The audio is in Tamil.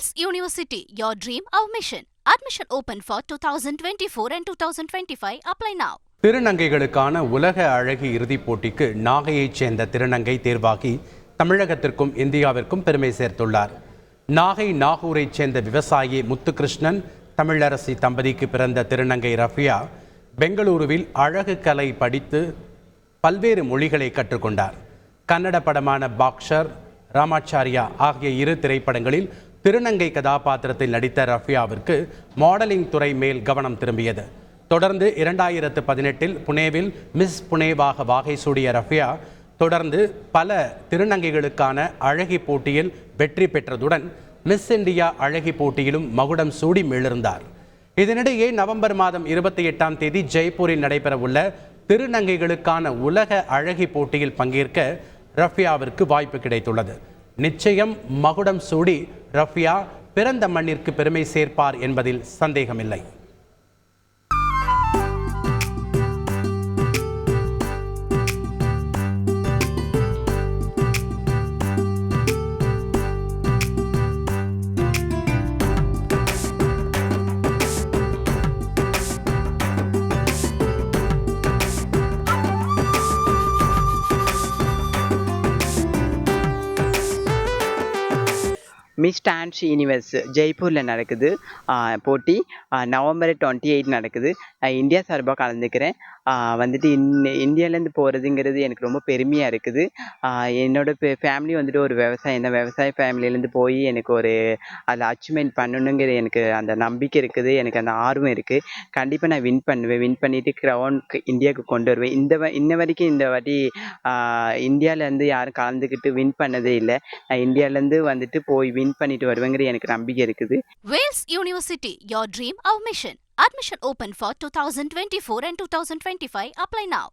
Wales University, your dream, our mission. Admission open for 2024 and 2025. Apply now. திருநங்கைகளுக்கான உலக அழகி இறுதிப் போட்டிக்கு நாகையைச் சேர்ந்த திருநங்கை தேர்வாகி தமிழகத்திற்கும் இந்தியாவிற்கும் பெருமை சேர்த்துள்ளார். நாகை நாகூரைச் சேர்ந்த விவசாயி முத்துகிருஷ்ணன் தமிழரசி தம்பதிக்கு பிறந்த திருநங்கை ரஃபியா பெங்களூருவில் அழகு கலை படித்து பல்வேறு மொழிகளை கற்றுக்கொண்டார். கன்னட படமான பாக்ஷர், ராமாச்சாரியா ஆகிய இரு திரைப்படங்களில் திருநங்கை கதாபாத்திரத்தில் நடித்த ரஃபியாவிற்கு மாடலிங் துறை மேல் கவனம் திரும்பியது. தொடர்ந்து 2018 புனேவில் மிஸ் புனேவாக வாகை சூடிய ரஃபியா தொடர்ந்து பல திருநங்கைகளுக்கான அழகி போட்டியில் வெற்றி பெற்றதுடன் மிஸ் இந்தியா அழகி போட்டியிலும் மகுடம் சூடி மிளிர்ந்தார். இதனிடையே நவம்பர் மாதம் 28ஆம் தேதி ஜெய்ப்பூரில் நடைபெறவுள்ள திருநங்கைகளுக்கான உலக அழகி போட்டியில் பங்கேற்க ரஃபியாவிற்கு வாய்ப்பு கிடைத்துள்ளது. நிச்சயம் மகுடம் சூடி ரஃபியா பிறந்த மண்ணிற்கு பெருமை சேர்ப்பார் என்பதில் சந்தேகமில்லை. மிஸ் டான்ஸ் யூனிவர்ஸ் ஜெய்ப்பூரில் நடக்குது போட்டி. நவம்பர் 28 நடக்குது. இந்தியா சார்பாக கலந்துக்கிறேன். வந்துட்டு இந்தியாவிலேருந்து போகிறதுங்கிறது எனக்கு ரொம்ப பெருமையாக இருக்குது. என்னோடய ஃபேமிலி வந்துட்டு ஒரு விவசாயம் தான். விவசாய ஃபேமிலியிலேருந்து போய் எனக்கு ஒரு அதில் அச்சீவ்மெண்ட் பண்ணணுங்கிற எனக்கு அந்த நம்பிக்கை இருக்குது. எனக்கு அந்த ஆர்வம் இருக்குது. கண்டிப்பாக நான் வின் பண்ணுவேன். வின் பண்ணிவிட்டு க்ரௌண்ட் இந்தியாவுக்கு கொண்டு வருவேன். இன்ன வரைக்கும் இந்த வாட்டி இந்தியாவிலேருந்து யாரும் கலந்துக்கிட்டு வின் பண்ணதே இல்லை. நான் இந்தியாவிலேருந்து வந்துட்டு போய் வின் பண்ணிட்டு வருவேங்கிற எனக்கு நம்பிக்கை இருக்குது. Wales University, your dream, our mission. Admission open for 2024 and 2025. Apply now.